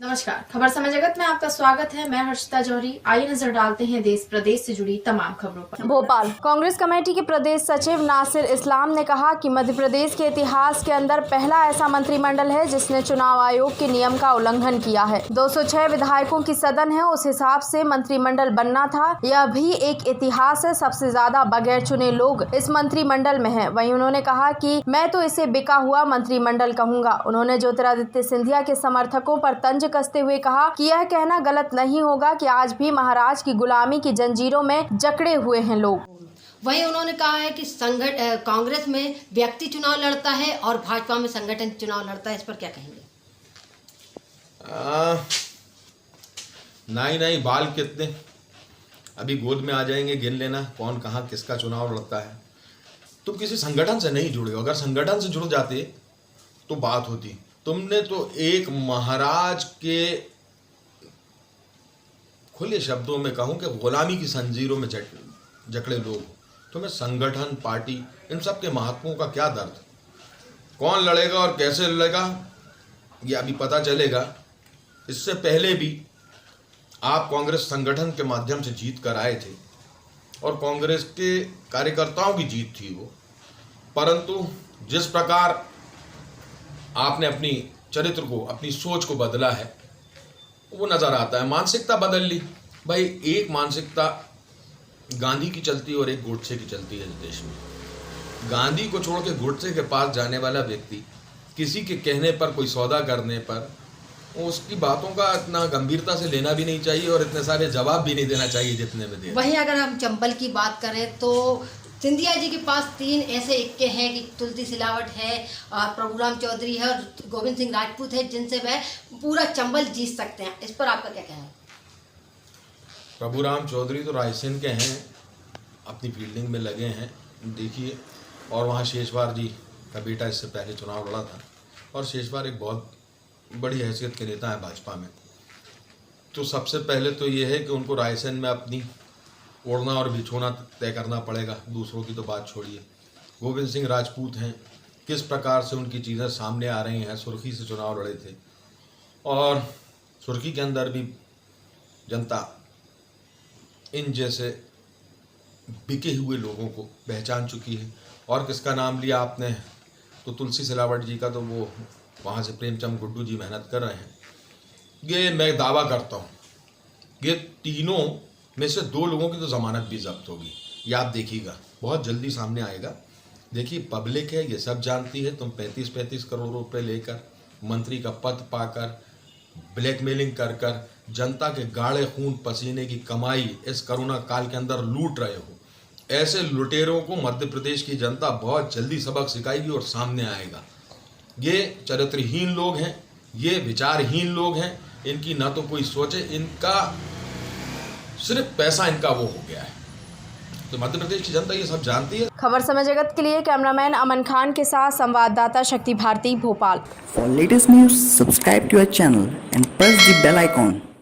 नमस्कार, खबर समय जगत में आपका स्वागत है। मैं हर्षिता जौहरी। आइए नजर डालते हैं देश प्रदेश से जुड़ी तमाम खबरों पर। भोपाल कांग्रेस कमेटी के प्रदेश सचिव नासिर इस्लाम ने कहा कि मध्य प्रदेश के इतिहास के अंदर पहला ऐसा मंत्रिमंडल है जिसने चुनाव आयोग के नियम का उल्लंघन किया है। 206 विधायकों की सदन है, उस हिसाब से मंत्रिमंडल बनना था। यह भी एक इतिहास है। सबसे ज्यादा बगैर चुने लोग इस मंत्रिमंडल में है। वहीं उन्होंने कहा कि मैं तो इसे बिका हुआ मंत्रिमंडल कहूंगा। उन्होंने ज्योतिरादित्य सिंधिया के समर्थकों पर तंज कसते हुए कहा कि यह कहना गलत नहीं होगा कि आज भी महाराज की गुलामी की जंजीरों में जकड़े हुए हैं लोग। वहीं उन्होंने कहा है कि कांग्रेस में व्यक्ति चुनाव लड़ता है और भाजपा में संगठन चुनाव लड़ता है। इस पर क्या कहेंगे? नहीं बाल कितने अभी गोद में आ जाएंगे, गिन लेना कौन कहाँ किसका चुनाव लड़ता है। तुम किसी संगठन से नहीं जुड़े हो। अगर संगठन से जुड़ जाते तो बात होती। तुमने तो एक महाराज के, खुले शब्दों में कहूं कि गुलामी की जंजीरों में जकड़े लोग। तुम्हें संगठन, पार्टी, इन सब के महात्माओं का क्या दर्द? कौन लड़ेगा और कैसे लड़ेगा ये अभी पता चलेगा। इससे पहले भी आप कांग्रेस संगठन के माध्यम से जीत कर आए थे और कांग्रेस के कार्यकर्ताओं की जीत थी वो। परंतु जिस प्रकार आपने अपनी चरित्र को, अपनी सोच को बदला है वो नज़र आता है। मानसिकता बदल ली भाई। एक मानसिकता गांधी की चलती और एक गोडसे की चलती है इस देश में। गांधी को छोड़ के गोडसे के पास जाने वाला व्यक्ति किसी के कहने पर, कोई सौदा करने पर, उसकी बातों का इतना गंभीरता से लेना भी नहीं चाहिए और इतने सारे जवाब भी नहीं देना चाहिए जितने में दे। वहीं अगर हम चंबल की बात करें तो सिंधिया जी के पास 3 ऐसे इक्के हैं कि तुलसी सिलावट है, प्रभुराम चौधरी है और गोविंद सिंह राजपूत है, जिनसे वह पूरा चंबल जीत सकते हैं। इस पर आपका क्या कहना है? प्रभुराम चौधरी तो रायसेन के हैं, अपनी फील्डिंग में लगे हैं देखिए। और वहाँ शेषवार जी का बेटा इससे पहले चुनाव लड़ा था और शेषवार एक बहुत बड़ी हैसियत के नेता है भाजपा में। तो सबसे पहले तो ये है कि उनको रायसेन में अपनी ओढ़ना और बिछोना तय करना पड़ेगा। दूसरों की तो बात छोड़िए। गोविंद सिंह राजपूत हैं, किस प्रकार से उनकी चीज़ें सामने आ रही हैं। सुर्खी से चुनाव लड़े थे और सुर्खी के अंदर भी जनता इन जैसे बिके हुए लोगों को पहचान चुकी है। और किसका नाम लिया आपने, तो तुलसी सिलावट जी का, तो वो वहाँ से प्रेमचंद गुड्डू जी मेहनत कर रहे हैं। ये मैं दावा करता हूँ ये तीनों में से 2 लोगों की तो ज़मानत भी जब्त होगी। ये आप देखिएगा, बहुत जल्दी सामने आएगा। देखिए पब्लिक है, ये सब जानती है। तुम 35-35 करोड़ रुपए लेकर, मंत्री का पद पाकर, ब्लैकमेलिंग कर कर जनता के गाढ़े खून पसीने की कमाई इस कोरोना काल के अंदर लूट रहे हो। ऐसे लुटेरों को मध्य प्रदेश की जनता बहुत जल्दी सबक सिखाएगी और सामने आएगा। ये चरित्रहीन लोग हैं, ये विचारहीन लोग हैं। इनकी ना तो कोई सोचे, इनका सिर्फ पैसा इनका वो हो गया है। तो मध्य प्रदेश की जनता ये सब जानती है। खबर समय जगत के लिए कैमरामैन अमन खान के साथ संवाददाता शक्ति Bharti, Bhopal. For latest news, subscribe to our channel and press the bell icon.